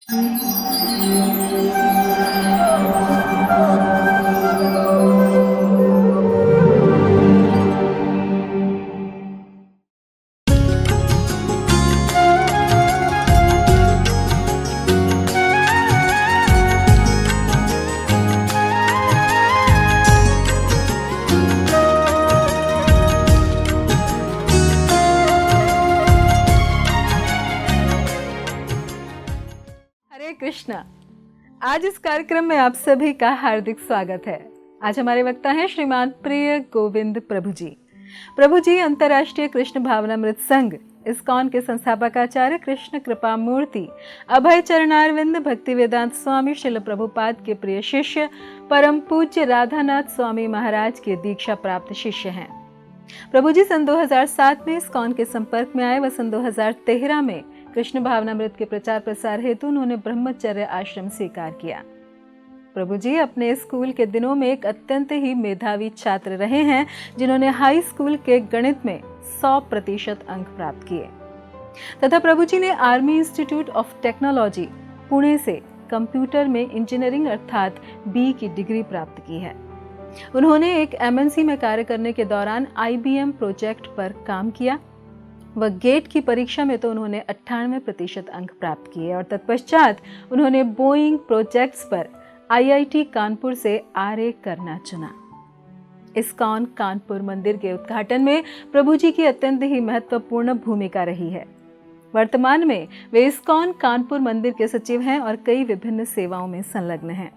हरे कृष्णा। आज इस कार्यक्रम में आप सभी का हार्दिक स्वागत है। आज हमारे वक्ता हैं श्रीमान प्रिय गोविंद प्रभु जी। प्रभु जी अंतर्राष्ट्रीय कृष्ण भावनामृत संघ इस्कॉन के संस्थापक आचार्य कृष्ण कृपा मूर्ति अभय चरणारविंद भक्ति वेदांत स्वामी श्रील प्रभुपाद के प्रिय शिष्य परम पूज्य राधानाथ स्वामी महाराज के दीक्षा प्राप्त शिष्य हैं। प्रभु जी सन 2007 में इस्कॉन के संपर्क में आए व सन 2013 में कृष्ण भावनामृत के प्रचार प्रसार हेतु उन्होंने ब्रह्मचर्य आश्रम स्वीकार किया। प्रभु जी अपने स्कूल के दिनों में एक अत्यंत ही मेधावी छात्र रहे हैं, जिन्होंने हाई स्कूल के गणित में 100% अंक प्राप्त किए तथा प्रभु जी ने army institute of technology Pune से कंप्यूटर में इंजीनियरिंग अर्थात बी की डिग्री प्राप्त की है। उन्होंने एक एमएनसी में कार्य करने के दौरान IBM प्रोजेक्ट पर काम किया व गेट की परीक्षा में तो उन्होंने 98% अंक प्राप्त किए और तत्पश्चात उन्होंने बोइंग प्रोजेक्ट्स पर IIT कानपुर से RA करना चुना। इस्कॉन कानपुर मंदिर के उद्घाटन में प्रभु जी की अत्यंत ही महत्वपूर्ण भूमिका रही है। वर्तमान में वे इस्कॉन कानपुर मंदिर के सचिव हैं और कई विभिन्न सेवाओं में संलग्न हैं।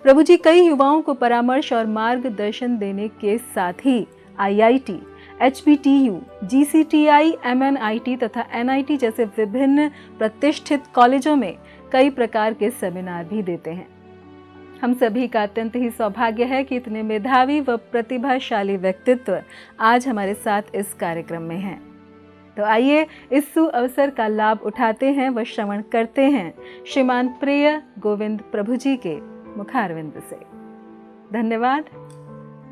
प्रभु जी कई युवाओं को परामर्श और मार्गदर्शन देने के साथ ही IIT, HBTU, GCTI, MNIT तथा NIT जैसे विभिन्न प्रतिष्ठित कॉलेजों में कई प्रकार के सेमिनार भी देते हैं। हम सभी का अत्यंत ही सौभाग्य है कि इतने मेधावी व प्रतिभाशाली व्यक्तित्व आज हमारे साथ इस कार्यक्रम में हैं। तो आइए इस सुअवसर का लाभ उठाते हैं व श्रवण करते हैं श्रीमान प्रिय गोविंद प्रभु जी के मुखारविंद से। धन्यवाद।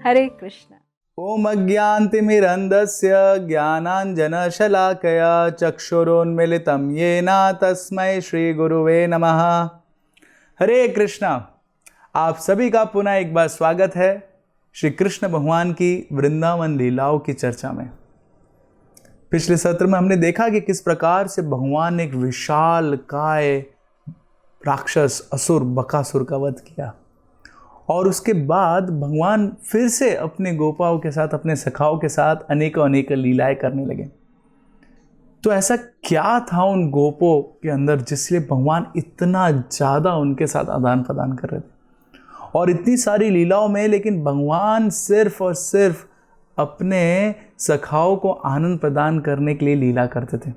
हरे कृष्ण। ओम अज्ञानतिमिरन्धस्य ज्ञानाञ्जनशलाकया चक्षुरोन्मीलितं येन तस्मै श्रीगुरुवे नमः। हरे कृष्णा। आप सभी का पुनः एक बार स्वागत है श्री कृष्ण भगवान की वृंदावन लीलाओं की चर्चा में। पिछले सत्र में हमने देखा कि किस प्रकार से भगवान ने एक विशाल काय राक्षस असुर बकासुर का वध किया और उसके बाद भगवान फिर से अपने गोपाओं के साथ, अपने सखाओं के साथ अनेकों लीलाएं करने लगे। तो ऐसा क्या था उन गोपों के अंदर जिसलिए भगवान इतना ज़्यादा उनके साथ आदान प्रदान कर रहे थे और इतनी सारी लीलाओं में, लेकिन भगवान सिर्फ और सिर्फ अपने सखाओं को आनंद प्रदान करने के लिए लीला करते थे।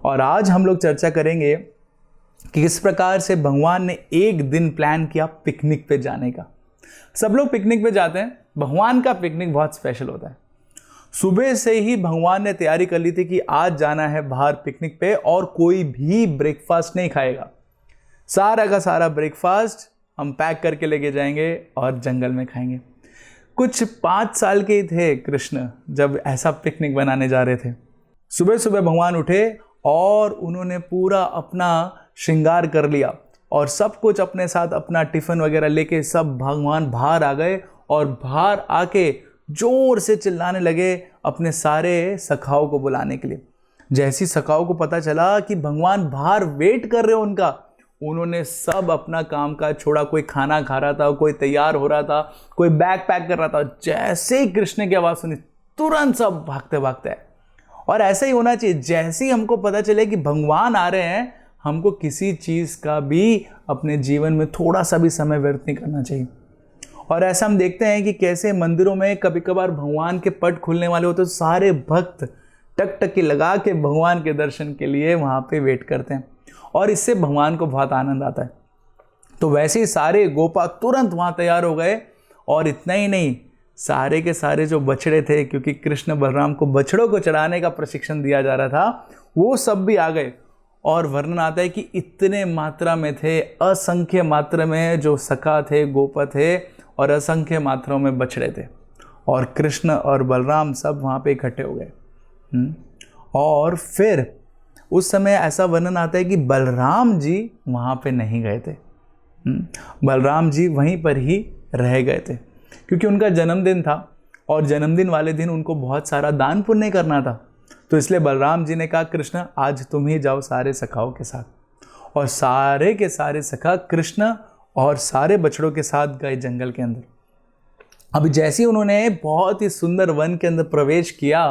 और आज हम लोग चर्चा करेंगे कि किस प्रकार से भगवान ने एक दिन प्लान किया पिकनिक पे जाने का। सब लोग पिकनिक पे जाते हैं, भगवान का पिकनिक बहुत स्पेशल होता है। सुबह से ही भगवान ने तैयारी कर ली थी कि आज जाना है बाहर पिकनिक पे और कोई भी ब्रेकफास्ट नहीं खाएगा। सारा का सारा ब्रेकफास्ट हम पैक करके लेके जाएंगे और जंगल में खाएंगे। कुछ 5 साल के ही थे कृष्ण जब ऐसा पिकनिक बनाने जा रहे थे। सुबह सुबह भगवान उठे और उन्होंने पूरा अपना श्रृंगार कर लिया और सब कुछ अपने साथ, अपना टिफ़िन वगैरह लेके सब भगवान बाहर आ गए और बाहर आके जोर से चिल्लाने लगे अपने सारे सखाओं को बुलाने के लिए। जैसी सखाओं को पता चला कि भगवान बाहर वेट कर रहे हो उनका, उन्होंने सब अपना काम काज छोड़ा। कोई खाना खा रहा था, कोई तैयार हो रहा था, कोई बैग पैक कर रहा था। जैसे ही कृष्ण की आवाज़ सुनी तुरंत सब भागते भागते आए। और ऐसा ही होना चाहिए। जैसे ही हमको पता चले कि भगवान आ रहे हैं, हमको किसी चीज़ का भी अपने जीवन में थोड़ा सा भी समय व्यर्थ नहीं करना चाहिए। और ऐसा हम देखते हैं कि कैसे मंदिरों में कभी कभार भगवान के पट खुलने वाले होते तो सारे भक्त टकटकी लगा के भगवान के दर्शन के लिए वहाँ पे वेट करते हैं और इससे भगवान को बहुत आनंद आता है। तो वैसे ही सारे गोपा तुरंत वहाँ तैयार हो गए। और इतना ही नहीं, सारे के सारे जो बछड़े थे, क्योंकि कृष्ण बलराम को बछड़ों को चढ़ाने का प्रशिक्षण दिया जा रहा था, वो सब भी आ गए। और वर्णन आता है कि इतने मात्रा में थे, असंख्य मात्रा में जो सखा थे, गोप थे और असंख्य मात्राओं में बछड़े थे। और कृष्ण और बलराम सब वहाँ पे इकट्ठे हो गए। और फिर उस समय ऐसा वर्णन आता है कि बलराम जी वहाँ पे नहीं गए थे। बलराम जी वहीं पर ही रह गए थे, क्योंकि उनका जन्मदिन था और जन्मदिन वाले दिन उनको बहुत सारा दान पुण्य करना था। तो इसलिए बलराम जी ने कहा, कृष्ण आज तुम ही जाओ सारे सखाओं के साथ। और सारे के सारे सखा कृष्ण और सारे बछड़ों के साथ गए जंगल के अंदर। अब जैसे ही उन्होंने बहुत ही सुंदर वन के अंदर प्रवेश किया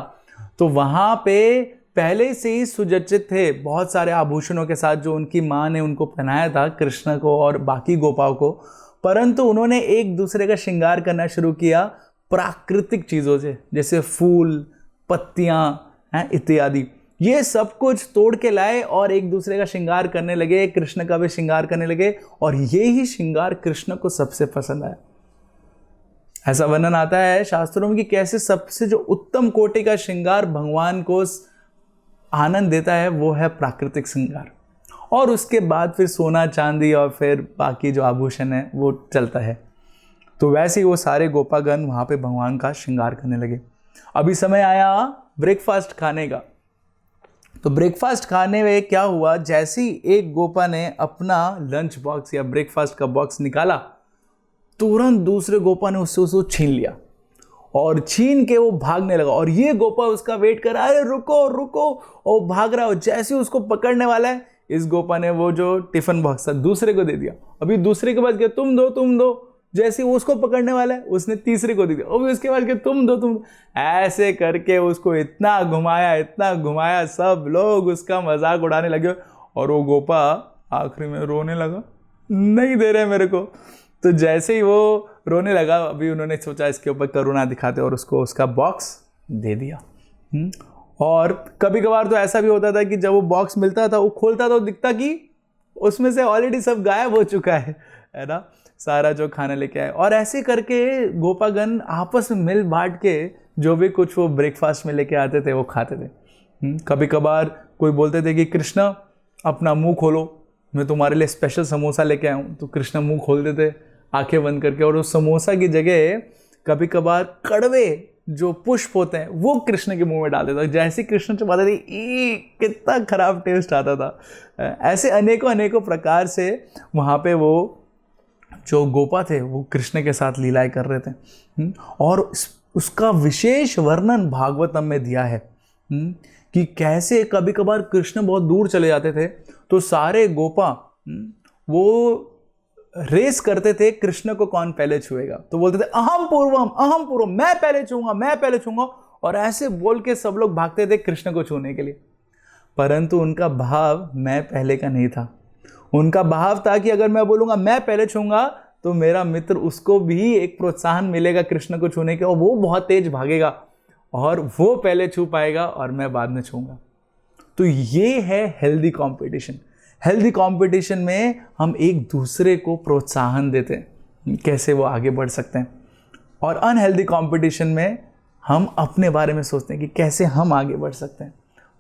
तो वहाँ पे पहले से ही सुसज्जित थे बहुत सारे आभूषणों के साथ, जो उनकी माँ ने उनको पहनाया था कृष्ण को और बाकी गोपाओं को। परंतु उन्होंने एक दूसरे का श्रृंगार करना शुरू किया प्राकृतिक चीज़ों से, जैसे फूल, पत्तियाँ इत्यादि। ये सब कुछ तोड़ के लाए और एक दूसरे का श्रृंगार करने लगे, कृष्ण का भी श्रृंगार करने लगे। और ये ही श्रृंगार कृष्ण को सबसे पसंद आया। ऐसा वर्णन आता है शास्त्रों में कि कैसे सबसे जो उत्तम कोटि का श्रृंगार भगवान को आनंद देता है वो है प्राकृतिक श्रृंगार, और उसके बाद फिर सोना चांदी और फिर बाकी जो आभूषण है वो चलता है। तो वैसे ही वो सारे गोपागण वहाँ पे भगवान का श्रृंगार करने लगे। अभी समय आया ब्रेकफास्ट खाने का। तो ब्रेकफास्ट खाने में क्या हुआ, जैसे ही एक गोपा ने अपना लंच बॉक्स या ब्रेकफास्ट का बॉक्स निकाला, तुरंत दूसरे गोपा ने उससे छीन लिया और छीन के वो भागने लगा। और ये गोपा उसका वेट कर रहा है, अरे रुको रुको, और भाग रहा हो। जैसे ही उसको पकड़ने वाला है, इस गोपा ने वो जो टिफिन बॉक्स था दूसरे को दे दिया। अभी दूसरे के पास गया, तुम दो। जैसे वो उसको पकड़ने वाला है, उसने तीसरे को दे दिया। अभी उसके बाद गया, तुम दो। ऐसे करके उसको इतना घुमाया, सब लोग उसका मजाक उड़ाने लगे। और वो गोपा आखिरी में रोने लगा, नहीं दे रहे मेरे को। तो जैसे ही वो रोने लगा, अभी उन्होंने सोचा इसके ऊपर करुणा दिखाते और उसको उसका बॉक्स दे दिया। और कभी कभार तो ऐसा भी होता था कि जब वो बॉक्स मिलता था, वो खोलता था, दिखता कि उसमें से ऑलरेडी सब गायब हो चुका है ना, सारा जो खाना लेके आए। और ऐसे करके गोपागण आपस में मिल बांट के जो भी कुछ वो ब्रेकफास्ट में लेके आते थे वो खाते थे। कभी कभार कोई बोलते थे कि कृष्ण अपना मुंह खोलो, मैं तुम्हारे लिए स्पेशल समोसा लेके आया हूँ। तो कृष्ण मुंह खोल देते आंखें बंद करके, और उस समोसा की जगह कभी कभार कड़वे जो पुष्प होते हैं वो कृष्ण के मुंह में डाल देता। जैसे कृष्ण चबाते थे, कितना खराब टेस्ट आता था। ऐसे अनेकों प्रकार से वहाँ पे वो जो गोपा थे वो कृष्ण के साथ लीलाएं कर रहे थे। और उसका विशेष वर्णन भागवतम में दिया है कि कैसे कभी कभार कृष्ण बहुत दूर चले जाते थे तो सारे गोपा वो रेस करते थे कृष्ण को कौन पहले छुएगा। तो बोलते थे अहम पूर्वम, मैं पहले छूंगा। और ऐसे बोल के सब लोग भागते थे कृष्ण को छूने के लिए। परंतु उनका भाव मैं पहले का नहीं था। उनका भाव था कि अगर मैं बोलूँगा मैं पहले छूँगा तो मेरा मित्र उसको भी एक प्रोत्साहन मिलेगा कृष्ण को छूने के, और वो बहुत तेज भागेगा और वो पहले छू पाएगा और मैं बाद में छूँगा। तो ये है हेल्दी कंपटीशन। हेल्दी कंपटीशन में हम एक दूसरे को प्रोत्साहन देते हैं, कैसे वो आगे बढ़ सकते हैं। और अनहेल्दी कंपटीशन में हम अपने बारे में सोचते हैं कि कैसे हम आगे बढ़ सकते हैं।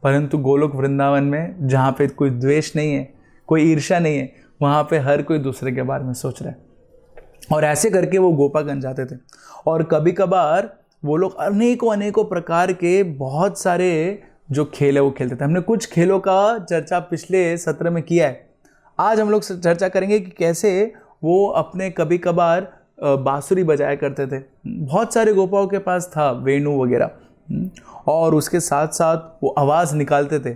परंतु गोलोक वृंदावन में जहाँ पे कोई द्वेष नहीं है, कोई ईर्ष्या नहीं है, वहाँ पे हर कोई दूसरे के बारे में सोच रहा है। और ऐसे करके वो गोपागण जाते थे। और कभी कभार वो लोग अनेकों प्रकार के बहुत सारे जो खेल है वो खेलते थे। हमने कुछ खेलों का चर्चा पिछले सत्र में किया है। आज हम लोग चर्चा करेंगे कि कैसे वो अपने कभी कभार बांसुरी बजाया करते थे। बहुत सारे गोपाओं के पास था वेणु वगैरह, और उसके साथ साथ वो आवाज़ निकालते थे।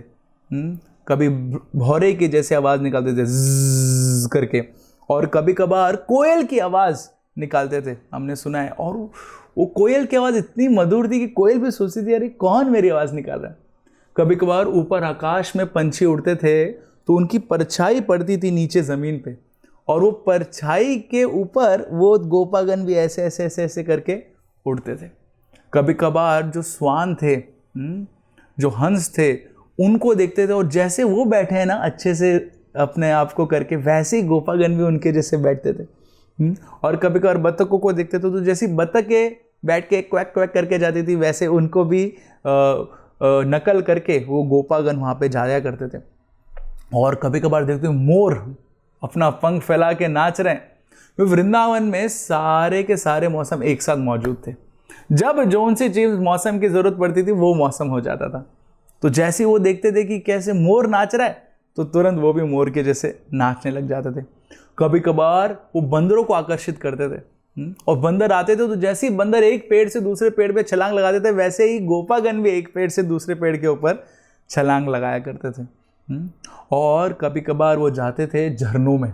कभी भौरे की जैसे आवाज़ निकालते थे ज़्ज़ करके, और कभी कभार कोयल की आवाज़ निकालते थे, हमने सुना है। और वो कोयल की आवाज़ इतनी मधुर थी कि कोयल भी सोचती थी अरे कौन मेरी आवाज़ निकाल रहा है। कभी कभार ऊपर आकाश में पंछी उड़ते थे तो उनकी परछाई पड़ती थी नीचे ज़मीन पे, और वो परछाई के ऊपर वो गोपागण भी ऐसे करके उड़ते थे। कभी कभार जो स्वान थे, जो हंस थे, उनको देखते थे और जैसे वो बैठे हैं ना अच्छे से अपने आप को करके, वैसे ही गोपागण भी उनके जैसे बैठते थे। और कभी कभार बतखों को देखते थे तो जैसी बतखें बैठ के क्वैक क्वैक करके जाती थी, वैसे उनको भी नकल करके वो गोपागण वहाँ पे जाया करते थे। और कभी कभार देखते मोर अपना पंख फैला के नाच रहे हैं। तो वृंदावन में सारे के सारे मौसम एक साथ मौजूद थे। जब जोन सी चीज़ मौसम की ज़रूरत पड़ती थी वो मौसम हो जाता था। तो जैसे वो देखते थे कि कैसे मोर नाच रहा है तो तुरंत वो भी मोर के जैसे नाचने लग जाते थे। कभी कभार वो बंदरों को आकर्षित करते थे और बंदर आते थे तो जैसे ही बंदर एक पेड़ से दूसरे पेड़ पे छलांग लगाते थे वैसे ही गोपागण भी एक पेड़ से दूसरे पेड़ के ऊपर छलांग लगाया करते थे। और कभी कभार वो जाते थे झरनों में।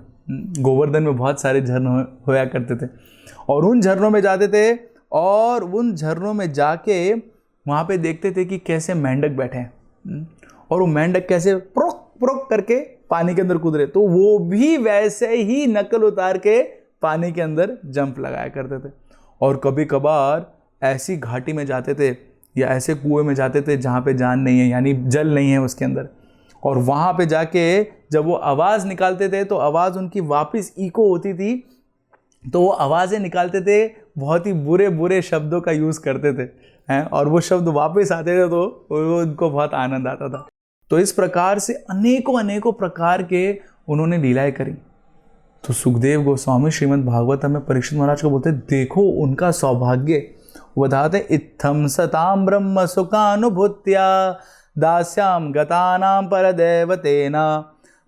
गोवर्धन में बहुत सारे झरने होया करते थे और उन झरनों में जाते थे और उन झरनों में जाके वहाँ पे देखते थे कि कैसे मेंढक बैठे हैं और वो मेंढक कैसे प्रोक प्रोक करके पानी के अंदर कूद रहे, तो वो भी वैसे ही नकल उतार के पानी के अंदर जंप लगाया करते थे। और कभी कभार ऐसी घाटी में जाते थे या ऐसे कुएं में जाते थे जहाँ पे जान नहीं है, यानी जल नहीं है उसके अंदर, और वहाँ पे जाके जब वो आवाज़ निकालते थे तो आवाज़ उनकी वापस इको होती थी, तो वो आवाज़ें निकालते थे, बहुत ही बुरे बुरे शब्दों का यूज़ करते थे हैं, और वो शब्द वापस आते थे तो उनको बहुत आनंद आता था। तो इस प्रकार से अनेकों अनेकों प्रकार के उन्होंने लीलाएं करी। तो सुखदेव गोस्वामी श्रीमद् भागवत में परीक्षित महाराज को बोलते देखो उनका सौभाग्य, बताते इत्थम सताम ब्रह्म सुखानुभूत्या दास्याम गतानाम परदेवतेना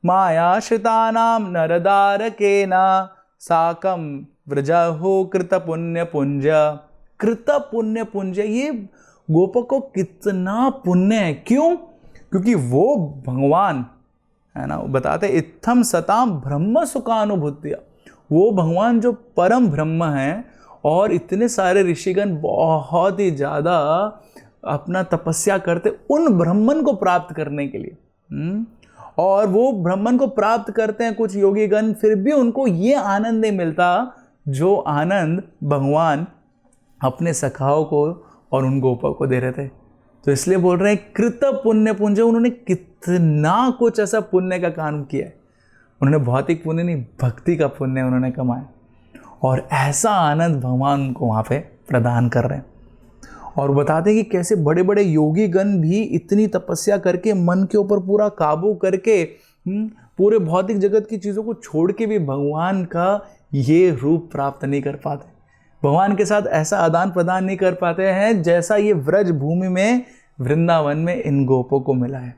मायाश्रितानाम नरदारकेना साकम व्रजहु कृत पुण्य पुंज। कृत पुण्य पुंज, ये गोपक को कितना पुण्य है। क्यों? क्योंकि वो भगवान है ना, बताते इत्थम सताम ब्रह्म सुखानुभूत्या, वो भगवान जो परम ब्रह्म हैं और इतने सारे ऋषिगण बहुत ही ज़्यादा अपना तपस्या करते उन ब्रह्मन को प्राप्त करने के लिए। और वो ब्रह्मन को प्राप्त करते हैं कुछ योगीगण, फिर भी उनको ये आनंद नहीं मिलता जो आनंद भगवान अपने सखाओं को और उन गोपक को दे रहे थे। तो इसलिए बोल रहे हैं कृत पुण्य पुंज, उन्होंने कितना कुछ ऐसा पुण्य का काम किया है। उन्होंने भौतिक पुण्य नहीं, भक्ति का पुण्य उन्होंने कमाया, और ऐसा आनंद भगवान उनको वहाँ पे प्रदान कर रहे हैं। और बताते हैं कि कैसे बड़े बड़े योगी गण भी इतनी तपस्या करके मन के ऊपर पूरा काबू करके पूरे भौतिक जगत की चीज़ों को छोड़ के भी भगवान का ये रूप प्राप्त नहीं कर पाते, भगवान के साथ ऐसा आदान प्रदान नहीं कर पाते हैं जैसा ये व्रज भूमि में वृंदावन में इन गोपों को मिला है।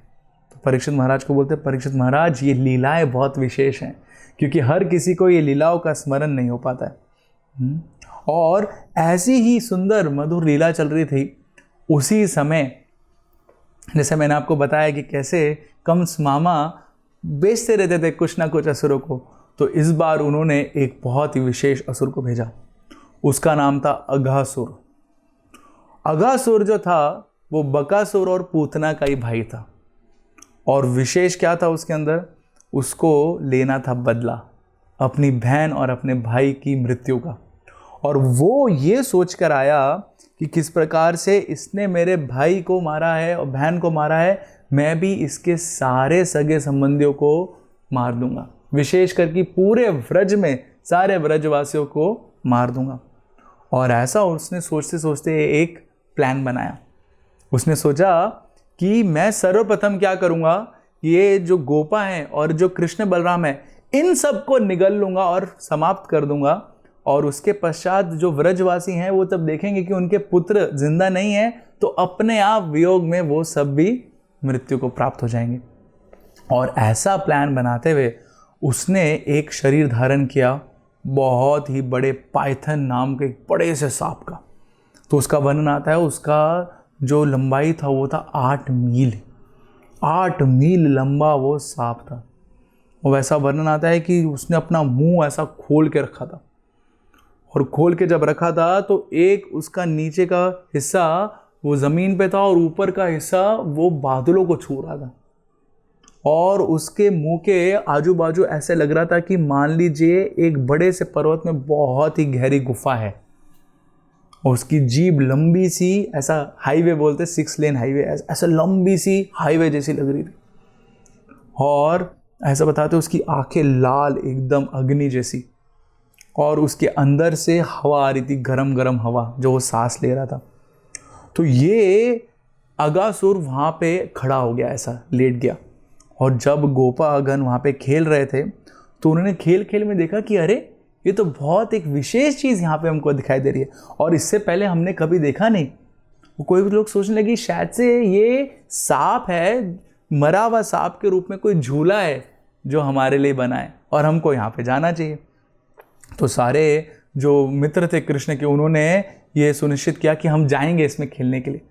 तो परीक्षित महाराज को बोलते हैं परीक्षित महाराज ये लीलाएं बहुत विशेष हैं, क्योंकि हर किसी को ये लीलाओं का स्मरण नहीं हो पाता है। और ऐसी ही सुंदर मधुर लीला चल रही थी उसी समय, जैसे मैंने आपको बताया कि कैसे कंस मामा बेचते रहते थे कुछ ना कुछ असुरों को, तो इस बार उन्होंने एक बहुत ही विशेष असुर को भेजा। उसका नाम था अघासुर। अघासुर जो था वो बकासुर और पूतना का ही भाई था, और विशेष क्या था उसके अंदर, उसको लेना था बदला अपनी बहन और अपने भाई की मृत्यु का। और वो ये सोच कर आया कि किस प्रकार से इसने मेरे भाई को मारा है और बहन को मारा है, मैं भी इसके सारे सगे संबंधियों को मार दूंगा, विशेष करके पूरे व्रज में सारे व्रजवासियों को मार दूंगा। और ऐसा उसने सोचते सोचते एक प्लान बनाया। उसने सोचा कि मैं सर्वप्रथम क्या करूंगा, ये जो गोपा हैं और जो कृष्ण बलराम है इन सबको निगल लूंगा और समाप्त कर दूंगा, और उसके पश्चात जो व्रजवासी हैं वो तब देखेंगे कि उनके पुत्र जिंदा नहीं है, तो अपने आप वियोग में वो सब भी मृत्यु को प्राप्त हो जाएंगे। और ऐसा प्लान बनाते हुए उसने एक शरीर धारण किया बहुत ही बड़े पाइथन नाम के एक बड़े से सांप का। तो उसका वर्णन आता है, उसका जो लंबाई था वो था 8 मील, 8 मील लंबा वो सांप था। और वैसा वर्णन आता है कि उसने अपना मुंह ऐसा खोल के रखा था, और खोल के जब रखा था तो एक उसका नीचे का हिस्सा वो ज़मीन पे था और ऊपर का हिस्सा वो बादलों को छू रहा था। और उसके मुंह के आजू बाजू ऐसे लग रहा था कि मान लीजिए एक बड़े से पर्वत में बहुत ही गहरी गुफा है, और उसकी जीभ लंबी सी, ऐसा हाईवे बोलते 6 लेन हाईवे, ऐसा लंबी सी हाईवे जैसी लग रही थी। और ऐसा बताते उसकी आंखें लाल एकदम अग्नि जैसी, और उसके अंदर से हवा आ रही थी, गरम गरम हवा जो वो सांस ले रहा था। तो ये अगासुर वहाँ पे खड़ा हो गया, ऐसा लेट गया। और जब गोपागण वहाँ पे खेल रहे थे तो उन्होंने खेल खेल में देखा कि अरे ये तो बहुत एक विशेष चीज़ यहाँ पे हमको दिखाई दे रही है, और इससे पहले हमने कभी देखा नहीं। कोई भी लोग सोचने लगे शायद से ये सांप है, मरा हुआ सांप के रूप में कोई झूला है जो हमारे लिए बना है और हमको यहाँ पे जाना चाहिए। तो सारे जो मित्र थे कृष्ण के, उन्होंने ये सुनिश्चित किया कि हम जाएंगे इसमें खेलने के लिए।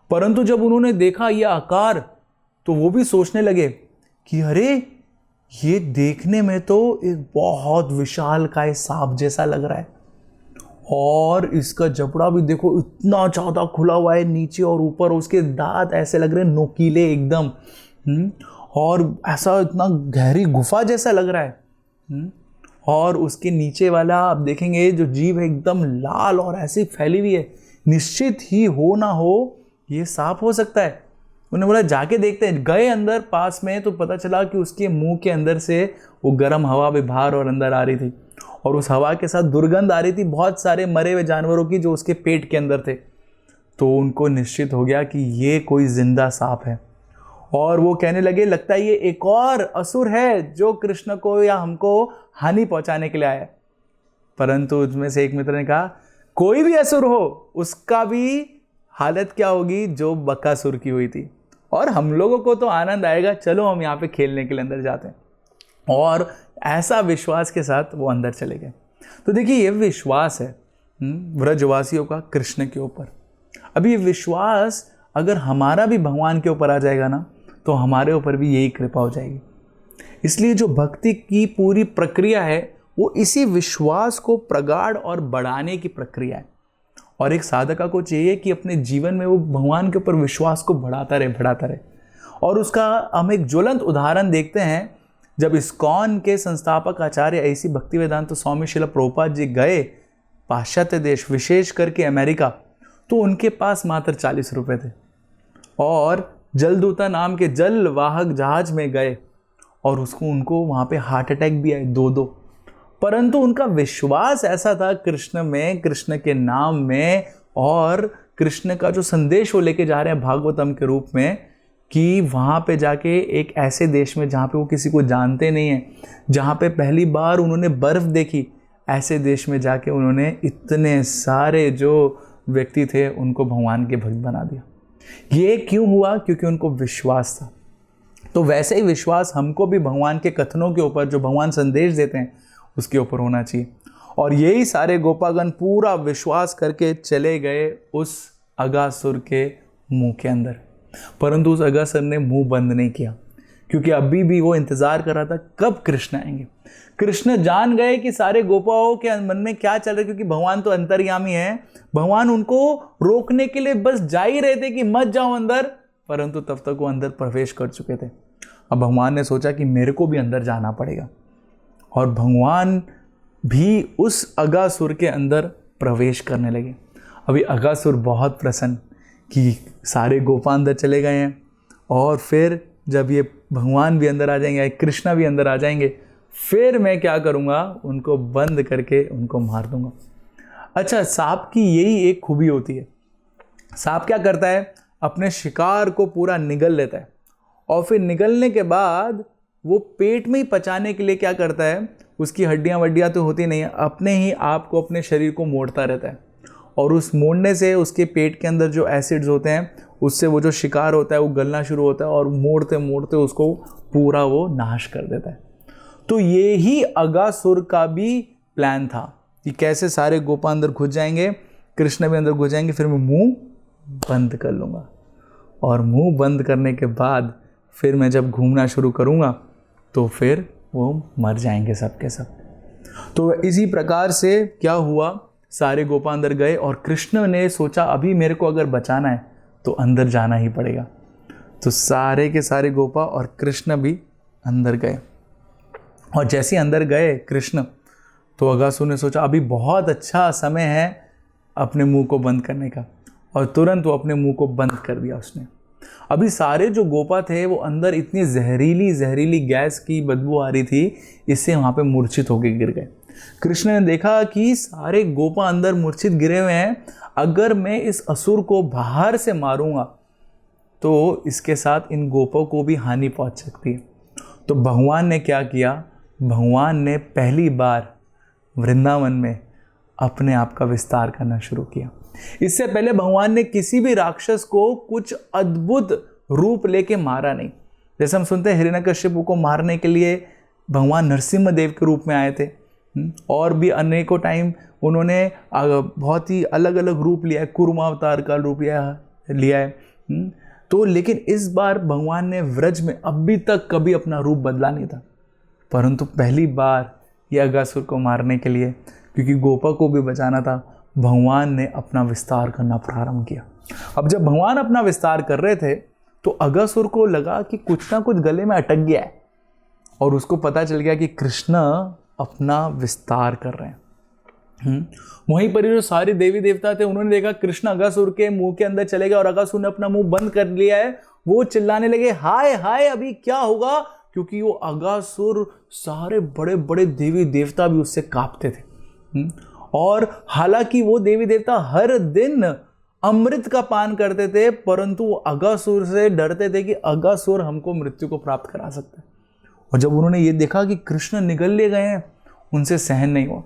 परंतु जब उन्होंने देखा ये आकार, तो वो भी सोचने लगे कि अरे ये देखने में तो एक बहुत विशालकाय सांप जैसा लग रहा है, और इसका जबड़ा भी देखो इतना ज़्यादा खुला हुआ है नीचे और ऊपर, उसके दांत ऐसे लग रहे हैं नोकीले एकदम, और ऐसा इतना गहरी गुफा जैसा लग रहा है। और उसके नीचे वाला आप देखेंगे जो जीभ है एकदम लाल और ऐसी फैली हुई है, निश्चित ही हो ना हो ये सांप हो सकता है। उन्होंने बोला जाके देखते हैं। गए अंदर पास में तो पता चला कि उसके मुंह के अंदर से वो गर्म हवा भी बाहर और अंदर आ रही थी, और उस हवा के साथ दुर्गंध आ रही थी बहुत सारे मरे हुए जानवरों की जो उसके पेट के अंदर थे। तो उनको निश्चित हो गया कि ये कोई जिंदा सांप है, और वो कहने लगे लगता है ये एक और असुर है जो कृष्ण को या हमको हानि पहुंचाने के लिए आया। परंतु उसमें से एक मित्र ने कहा कोई भी असुर हो उसका भी हालत क्या होगी जो बकासुर की हुई थी, और हम लोगों को तो आनंद आएगा, चलो हम यहाँ पे खेलने के लिए अंदर जाते हैं। और ऐसा विश्वास के साथ वो अंदर चले गए। तो देखिए ये विश्वास है ब्रजवासियों का कृष्ण के ऊपर। अभी ये विश्वास अगर हमारा भी भगवान के ऊपर आ जाएगा ना, तो हमारे ऊपर भी यही कृपा हो जाएगी। इसलिए जो भक्ति की पूरी प्रक्रिया है वो इसी विश्वास को प्रगाढ़ और बढ़ाने की प्रक्रिया है, और एक साधका को चाहिए कि अपने जीवन में वो भगवान के ऊपर विश्वास को बढ़ाता रहे। और उसका हम एक ज्वलंत उदाहरण देखते हैं जब इस्कॉन के संस्थापक आचार्य ऐसी भक्तिवेदांत स्वामी श्रील प्रभुपाद जी गए पाश्चात्य देश, विशेष करके अमेरिका, तो उनके पास मात्र 40 रुपये थे, और जलदूता नाम के जल वाहक जहाज में गए, और उनको वहाँ पे हार्ट अटैक भी आए 2-2। परंतु उनका विश्वास ऐसा था कृष्ण में, कृष्ण के नाम में, और कृष्ण का जो संदेश वो लेके जा रहे हैं भागवतम के रूप में, कि वहाँ पे जाके एक ऐसे देश में जहाँ पे वो किसी को जानते नहीं हैं, जहाँ पे पहली बार उन्होंने बर्फ़ देखी, ऐसे देश में जाके उन्होंने इतने सारे जो व्यक्ति थे उनको भगवान के भक्त बना दिया। ये क्यों हुआ? क्योंकि उनको विश्वास था। तो वैसे ही विश्वास हमको भी भगवान के कथनों के ऊपर, जो भगवान संदेश देते हैं उसके ऊपर होना चाहिए। और यही सारे गोपागण पूरा विश्वास करके चले गए उस अगासुर के मुंह के अंदर। परंतु उस अगासुर ने मुंह बंद नहीं किया, क्योंकि अभी भी वो इंतजार कर रहा था कब कृष्ण आएंगे। कृष्ण जान गए कि सारे गोपाओं के मन में क्या चल रहा है, क्योंकि भगवान तो अंतर्यामी है। भगवान उनको रोकने के लिए बस जा ही रहे थे कि मत जाओ अंदर, परंतु तब तक वो अंदर प्रवेश कर चुके थे। अब भगवान ने सोचा कि मेरे को भी अंदर जाना पड़ेगा, और भगवान भी उस अगासुर के अंदर प्रवेश करने लगे। अभी अगासुर बहुत प्रसन्न कि सारे गोपा अंदर चले गए हैं, और फिर जब ये भगवान भी अंदर आ जाएंगे, कृष्णा भी अंदर आ जाएंगे, फिर मैं क्या करूँगा, उनको बंद करके उनको मार दूंगा। अच्छा, सांप की यही एक खूबी होती है। सांप क्या करता है, अपने शिकार को पूरा निगल लेता है, और फिर निगलने के बाद वो पेट में ही पचाने के लिए क्या करता है, उसकी हड्डियाँ वड्डियाँ तो होती नहीं है, अपने ही आप को, अपने शरीर को मोड़ता रहता है, और उस मोड़ने से उसके पेट के अंदर जो एसिड्स होते हैं उससे वो जो शिकार होता है वो गलना शुरू होता है, और मोड़ते मोड़ते उसको पूरा वो नाश कर देता है। तो ये ही अगासुर का भी प्लान था कि कैसे सारे गोपा अंदर घुस जाएंगे, कृष्ण भी अंदर घुस जाएंगे, फिर मैं मुंह बंद कर लूँगा, और मुंह बंद करने के बाद फिर मैं जब घूमना शुरू करूँगा तो फिर वो मर जाएंगे सब के सब। तो इसी प्रकार से क्या हुआ, सारे गोपा अंदर गए, और कृष्ण ने सोचा अभी मेरे को अगर बचाना है तो अंदर जाना ही पड़ेगा। तो सारे के सारे गोपा और कृष्ण भी अंदर गए, और जैसे ही अंदर गए कृष्ण, तो अगासुर ने सोचा अभी बहुत अच्छा समय है अपने मुंह को बंद करने का, और तुरंत वो अपने मुंह को बंद कर दिया उसने। अभी सारे जो गोपा थे वो अंदर इतनी जहरीली गैस की बदबू आ रही थी, इससे वहाँ पे मूर्छित होकर गिर गए। कृष्ण ने देखा कि सारे गोपा अंदर मूर्छित गिरे हुए हैं, अगर मैं इस असुर को बाहर से मारूंगा तो इसके साथ इन गोपों को भी हानि पहुंच सकती है। तो भगवान ने क्या किया, भगवान ने पहली बार वृंदावन में अपने आप का विस्तार करना शुरू किया। इससे पहले भगवान ने किसी भी राक्षस को कुछ अद्भुत रूप लेके मारा नहीं। जैसे हम सुनते हैं हिरण्यकश्यप को मारने के लिए भगवान नरसिम्हा देव के रूप में आए थे, और भी अनेकों टाइम उन्होंने बहुत ही अलग अलग रूप लिया है, कुर्मा अवतार का रूप लिया है। तो लेकिन इस बार भगवान ने व्रज में अभी तक कभी अपना रूप बदला नहीं था, परंतु पहली बार ये अगासुर को मारने के लिए, क्योंकि गोपा को भी बचाना था, भगवान ने अपना विस्तार करना प्रारंभ किया। अब जब भगवान अपना विस्तार कर रहे थे तो अगासुर को लगा कि कुछ ना कुछ गले में अटक गया है, और उसको पता चल गया कि कृष्ण अपना विस्तार कर रहे हैं। वहीं पर जो सारे देवी देवता थे उन्होंने देखा कृष्ण अगासुर के मुंह के अंदर चले गए और अगासुर ने अपना मुंह बंद कर लिया है। वो चिल्लाने लगे, हाय हाय अभी क्या होगा, क्योंकि वो अगासुर सारे बड़े बड़े देवी देवता भी उससे कांपते थे। और हालांकि वो देवी देवता हर दिन अमृत का पान करते थे, परंतु वो अगासुर से डरते थे कि अगासुर हमको मृत्यु को प्राप्त करा सकता है। और जब उन्होंने ये देखा कि कृष्ण निगल ले गए हैं, उनसे सहन नहीं हुआ।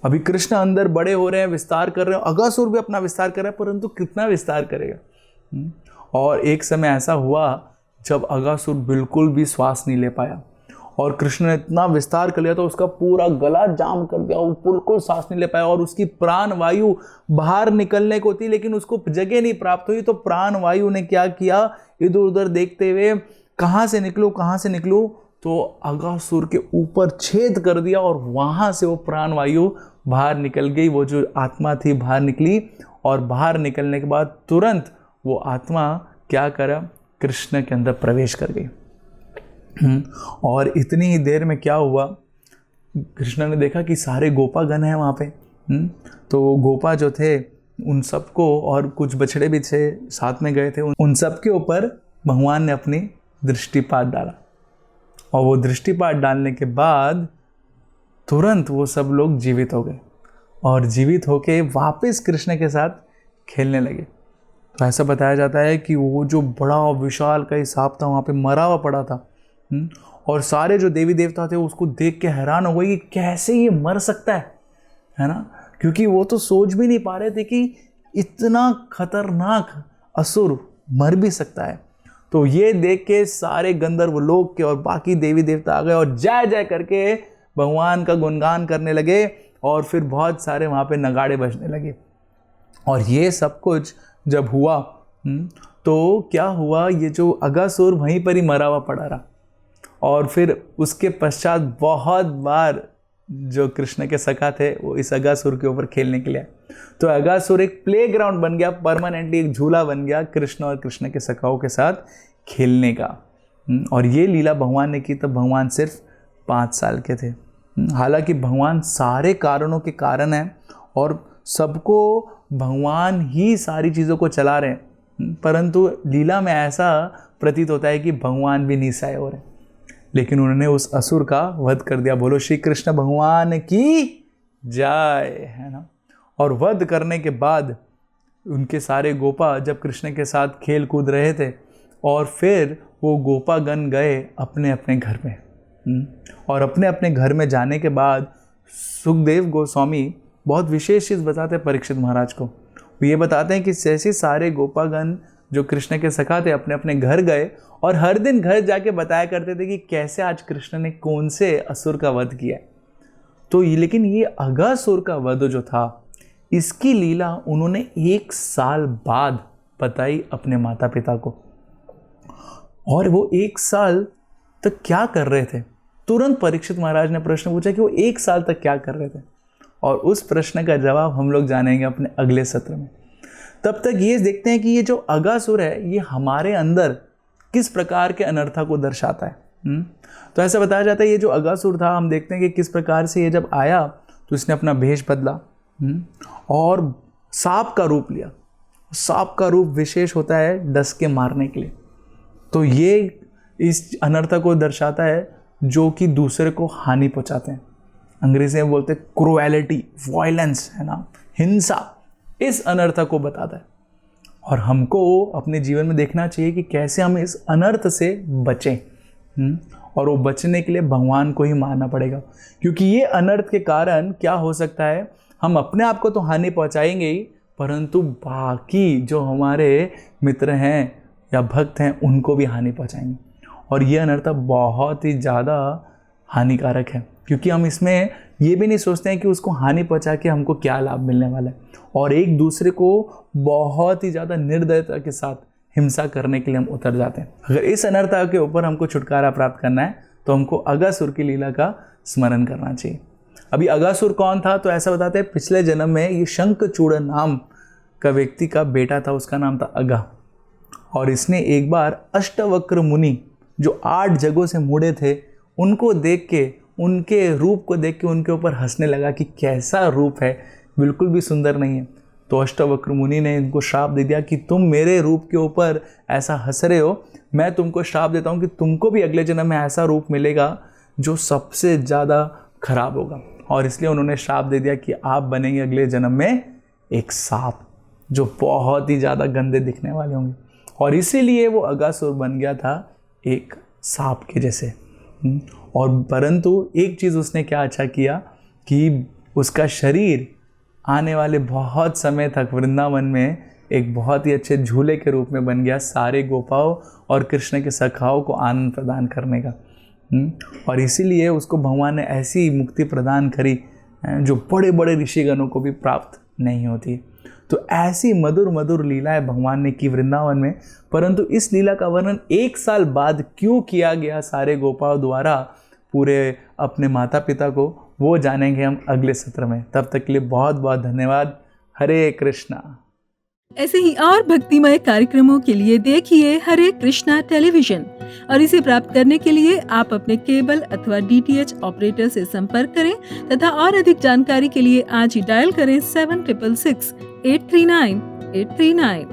अभी कृष्ण अंदर बड़े हो रहे हैं, विस्तार कर रहे हैं, अगासुर भी अपना विस्तार कर रहा है, परंतु कितना विस्तार करेगा। और एक समय ऐसा हुआ जब अगासुर बिल्कुल भी श्वास नहीं ले पाया, और कृष्ण ने इतना विस्तार कर लिया तो उसका पूरा गला जाम कर दिया, वो बिल्कुल सांस नहीं ले पाया, और उसकी प्राण वायु बाहर निकलने को थी लेकिन उसको जगह नहीं प्राप्त हुई। तो प्राण वायु ने क्या किया, इधर उधर देखते हुए कहाँ से निकलूं, तो अगासुर के ऊपर छेद कर दिया, और वहाँ से वो प्राण वायु बाहर निकल गई। वो जो आत्मा थी बाहर निकली, और बाहर निकलने के बाद तुरंत वो आत्मा क्या करा, कृष्ण के अंदर प्रवेश कर गई। और इतनी ही देर में क्या हुआ, कृष्ण ने देखा कि सारे गोपागण हैं वहाँ पे। तो गोपा जो थे उन सबको, और कुछ बछड़े भी थे साथ में गए थे, उन सब के ऊपर भगवान ने अपनी दृष्टिपात डाला। और वो दृष्टिपात डालने के बाद तुरंत वो सब लोग जीवित हो गए, और जीवित होके वापस कृष्ण के साथ खेलने लगे। तो ऐसा बताया जाता है कि वो जो बड़ा विशाल का सांप था वहाँ पे मरा हुआ पड़ा था, और सारे जो देवी देवता थे उसको देख के हैरान हो गए कि कैसे ये मर सकता है ना, क्योंकि वो तो सोच भी नहीं पा रहे थे कि इतना खतरनाक असुर मर भी सकता है। तो ये देख के सारे गंधर्व लोग के और बाकी देवी देवता आ गए और जय जय करके भगवान का गुणगान करने लगे, और फिर बहुत सारे वहाँ पे नगाड़े बजने लगे। और ये सब कुछ जब हुआ तो क्या हुआ, ये जो अगासुर वहीं पर ही मरा हुआ पड़ा रहा, और फिर उसके पश्चात बहुत बार जो कृष्ण के सखा थे वो इस अगासुर के ऊपर खेलने के लिए आए। तो अगासुर एक प्लेग्राउंड बन गया, परमानेंटली एक झूला बन गया कृष्ण और कृष्ण के सखाओं के साथ खेलने का। और ये लीला भगवान ने की तब भगवान सिर्फ 5 साल के थे। हालांकि भगवान सारे कारणों के कारण हैं और सबको भगवान ही सारी चीज़ों को चला रहे हैं, परंतु लीला में ऐसा प्रतीत होता है कि भगवान भी निस्सहाय हो रहे हैं। लेकिन उन्होंने उस असुर का वध कर दिया। बोलो श्री कृष्ण भगवान की जय, है ना। और वध करने के बाद उनके सारे गोपा जब कृष्ण के साथ खेल कूद रहे थे, और फिर वो गोपागण गए अपने अपने घर में। और अपने अपने घर में जाने के बाद सुखदेव गोस्वामी बहुत विशेष चीज़ बताते हैं परीक्षित महाराज को। वो ये बताते हैं कि जैसे सारे गोपागण जो कृष्ण के सखा थे अपने अपने घर गए, और हर दिन घर जाके बताया करते थे कि कैसे आज कृष्ण ने कौन से असुर का वध किया। तो लेकिन ये अगासुर का वध जो था, इसकी लीला उन्होंने 1 साल बाद बताई अपने माता पिता को। और वो 1 साल तक क्या कर रहे थे, तुरंत परीक्षित महाराज ने प्रश्न पूछा कि वो 1 साल तक क्या कर रहे थे, और उस प्रश्न का जवाब हम लोग जानेंगे अपने अगले सत्र में। तब तक ये देखते हैं कि ये जो अगासुर है ये हमारे अंदर किस प्रकार के अनर्था को दर्शाता है। तो ऐसा बताया जाता है ये जो अगासुर था, हम देखते हैं कि किस प्रकार से ये जब आया तो इसने अपना भेष बदला और सांप का रूप लिया। सांप का रूप विशेष होता है डस के मारने के लिए। तो ये इस अनर्था को दर्शाता है जो कि दूसरे को हानि पहुंचाते हैं। अंग्रेजी में बोलते हैं क्रुएलिटी, वायलेंस, है ना, हिंसा। इस अनर्थ को बताता है, और हमको अपने जीवन में देखना चाहिए कि कैसे हम इस अनर्थ से बचें। और वो बचने के लिए भगवान को ही मानना पड़ेगा, क्योंकि ये अनर्थ के कारण क्या हो सकता है, हम अपने आप को तो हानि पहुंचाएंगे ही, परंतु बाकी जो हमारे मित्र हैं या भक्त हैं उनको भी हानि पहुंचाएंगे। और ये अनर्थ बहुत ही ज़्यादा हानिकारक है, क्योंकि हम इसमें ये भी नहीं सोचते हैं कि उसको हानि पहुंचा के हमको क्या लाभ मिलने वाला है, और एक दूसरे को बहुत ही ज़्यादा निर्दयता के साथ हिंसा करने के लिए हम उतर जाते हैं। अगर इस अनर्थता के ऊपर हमको छुटकारा प्राप्त करना है तो हमको अगासुर की लीला का स्मरण करना चाहिए। अभी अगासुर कौन था? तो ऐसा बताते हैं पिछले जन्म में ये शंखचूड़ नाम का व्यक्ति का बेटा था, उसका नाम था अगा। और इसने एक बार अष्टवक्र मुनि जो 8 जगहों से मुड़े थे उनको देख के, उनके रूप को देख के उनके ऊपर हंसने लगा कि कैसा रूप है, बिल्कुल भी सुंदर नहीं है। तो अष्टवक्र मुनि ने इनको श्राप दे दिया कि तुम मेरे रूप के ऊपर ऐसा हंस रहे हो, मैं तुमको श्राप देता हूँ कि तुमको भी अगले जन्म में ऐसा रूप मिलेगा जो सबसे ज़्यादा खराब होगा। और इसलिए उन्होंने श्राप दे दिया कि आप बनेंगे अगले जन्म में एक सांप, जो बहुत ही ज़्यादा गंदे दिखने वाले होंगे। और इसीलिए वो अगासुर बन गया था एक सांप के जैसे। और परंतु एक चीज़ उसने क्या अच्छा किया कि उसका शरीर आने वाले बहुत समय तक वृंदावन में एक बहुत ही अच्छे झूले के रूप में बन गया, सारे गोपाओं और कृष्ण के सखाओं को आनंद प्रदान करने का। और इसीलिए उसको भगवान ने ऐसी मुक्ति प्रदान करी जो बड़े बड़े ऋषिगणों को भी प्राप्त नहीं होती। तो ऐसी मधुर मधुर लीलाएं भगवान ने की वृंदावन में, परंतु इस लीला का वर्णन 1 साल बाद क्यों किया गया सारे गोपाओं द्वारा पूरे अपने माता पिता को, वो जानेंगे हम अगले सत्र में। तब तक के लिए बहुत बहुत धन्यवाद। हरे कृष्णा। ऐसे ही और भक्तिमय कार्यक्रमों के लिए देखिए हरे कृष्णा टेलीविजन, और इसे प्राप्त करने के लिए आप अपने केबल अथवा DTH ऑपरेटर से संपर्क करें तथा और अधिक जानकारी के लिए आज ही डायल करें 7666 839 839।